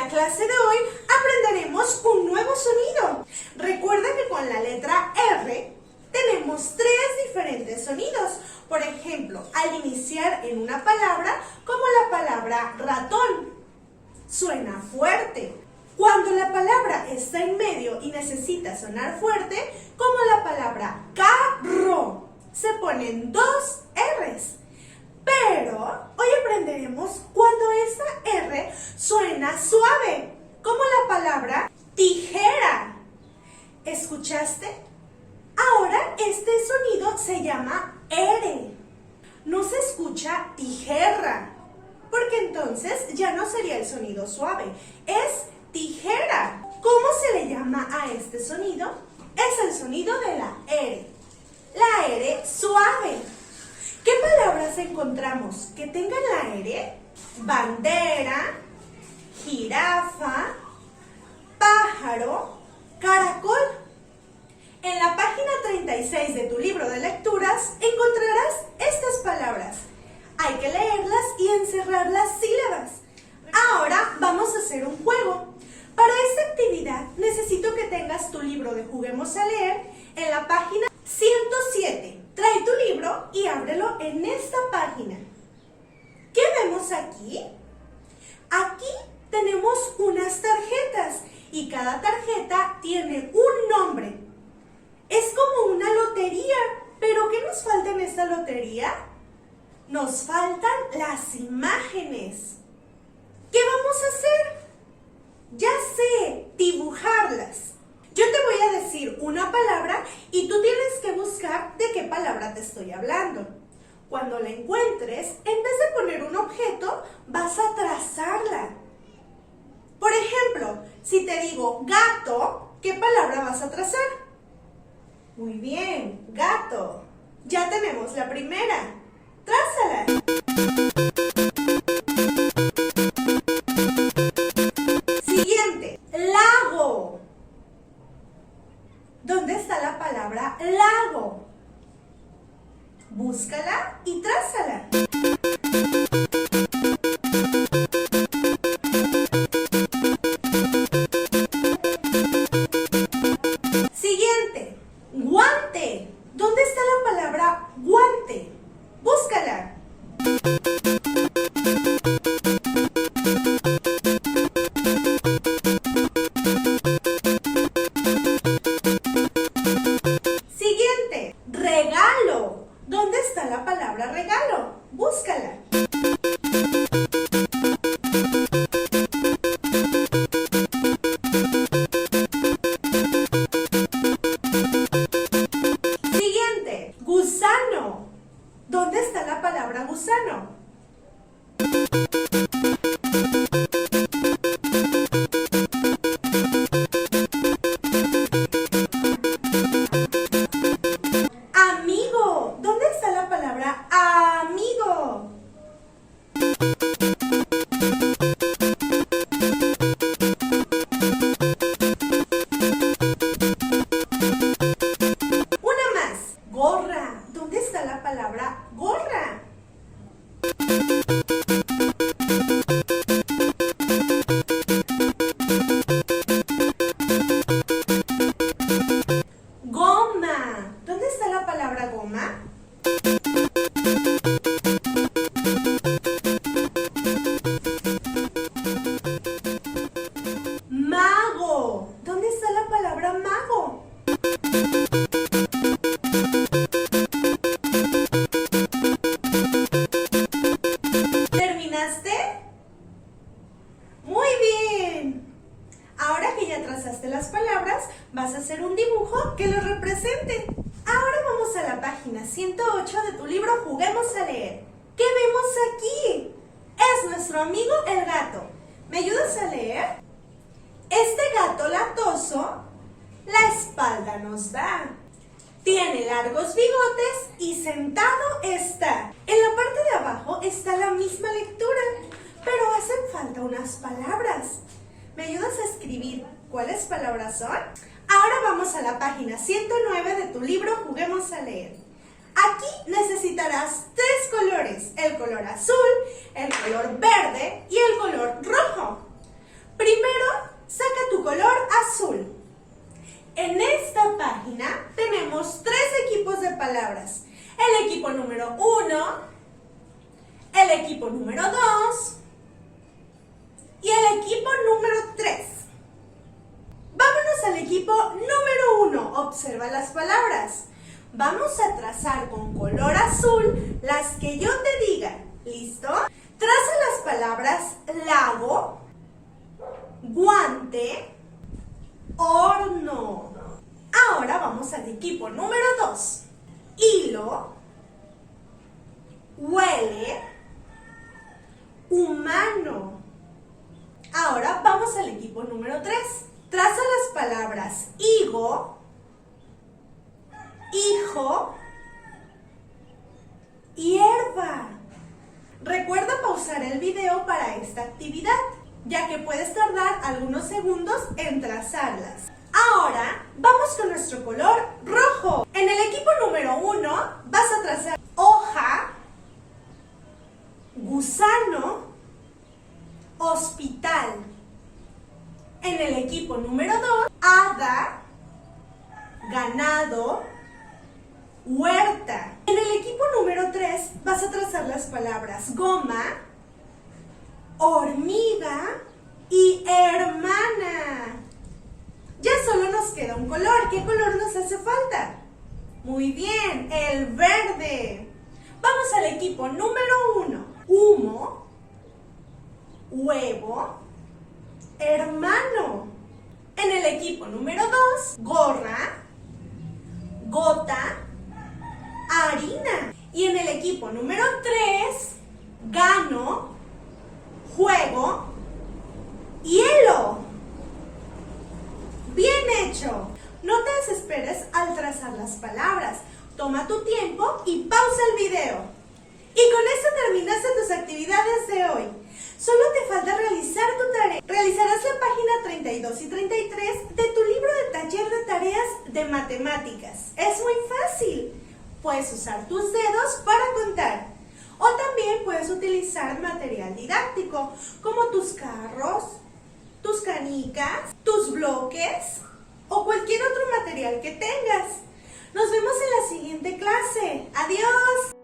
clase de hoy aprenderemos un nuevo sonido. Recuerda que con la letra R tenemos 3 diferentes sonidos. Por ejemplo, al iniciar en una palabra, como la palabra ratón, suena fuerte. Cuando la palabra está en medio y necesita sonar fuerte, como la palabra carro, se ponen 2 R's. Pero hoy aprenderemos cuando esa R suena suave, como la palabra tijera. ¿Escuchaste? Ahora este sonido se llama R. No se escucha tijera, porque entonces ya no sería el sonido suave, es tijera. ¿Cómo se le llama a este sonido? Es el sonido de la R. La R suave. ¿Qué palabras encontramos que tengan la R? Bandera, jirafa, pájaro, caracol. En la página 36 de tu libro de lecturas encontrarás estas palabras. Hay que leerlas y encerrar las sílabas. Ahora vamos a hacer un juego. Para esta actividad necesito que tengas tu libro de Juguemos a Leer en la página 107. Trae tu libro y ábrelo en esta página. ¿Qué vemos aquí? Aquí tenemos unas tarjetas y cada tarjeta tiene un nombre. Es como una lotería, pero ¿qué nos falta en esta lotería? Nos faltan las imágenes. ¿Qué vamos a hacer? Ya sé, dibujarlas. Yo te voy a decir una palabra y tú tienes que buscar de qué palabra te estoy hablando. Cuando la encuentres, en vez de poner un objeto, vas a trazarla. Por ejemplo, si te digo gato, ¿qué palabra vas a trazar? Muy bien, gato. Ya tenemos la primera. Trázala. Siguiente, lago. ¿Dónde está la palabra lago? Búscala y trázala. Siguiente, guante. ¿Dónde está la palabra guante? Búscala. Siguiente, regalo. ¿Dónde está la palabra regalo? Búscala. Siguiente, gusano. ¿Dónde está la palabra gusano? Amigo. ¿Dónde está la palabra amigo? Una más. Gorra. ¿Dónde está la palabra gorra? Goma. ¿Dónde está la palabra goma? Mago. ¿Dónde está la palabra mago? ¿Terminaste? Muy bien. Ahora que ya trazaste las palabras, vas a hacer un dibujo que lo represente. Ahora vamos a la página 108 de tu libro Juguemos a Leer. ¿Qué vemos aquí? Es nuestro amigo el gato. ¿Me ayudas a leer? Este gato latoso, la espalda nos da. Tiene largos bigotes y sentado está. En la parte de abajo está la misma lectura, pero hacen falta unas palabras. ¿Me ayudas a escribir cuáles palabras son? Ahora vamos a la página 109 de tu libro Juguemos a Leer. Aquí necesitarás 3 colores, el color azul, el color verde y el color rojo. Primero el equipo número 2 y el equipo número 3. Vámonos al equipo número 1. Observa las palabras. Vamos a trazar con color azul las que yo te diga. ¿Listo? Traza las palabras lago, guante, horno. Ahora vamos al equipo número 2. Hilo, huele, humano. Ahora vamos al equipo número 3. Traza las palabras higo, hijo, hierba. Recuerda pausar el video para esta actividad, ya que puedes tardar algunos segundos en trazarlas. Ahora vamos con nuestro color rojo. En el equipo número 1 vas a trazar hoja, gusano, hospital. En el equipo número 2, hada, ganado, huerta. En el equipo número 3 vas a trazar las palabras goma, hormiga y hermana. Ya solo nos queda un color. ¿Qué color nos hace falta? Muy bien, el verde. Vamos al equipo número 1. Humo, huevo, hermano. En el equipo número 2, gorra, gota, harina. Y en el equipo número 3, gano, juego, hielo. ¡Bien hecho! No te desesperes al trazar las palabras. Toma tu tiempo y pausa el video. Y con esto terminaste tus actividades de hoy. Solo te falta realizar tu tarea. Realizarás la página 32 y 33 de tu libro de taller de tareas de matemáticas. Es muy fácil. Puedes usar tus dedos para contar. O también puedes utilizar material didáctico, como tus carros, tus canicas, tus bloques o cualquier otro material que tengas. Nos vemos en la siguiente clase. ¡Adiós!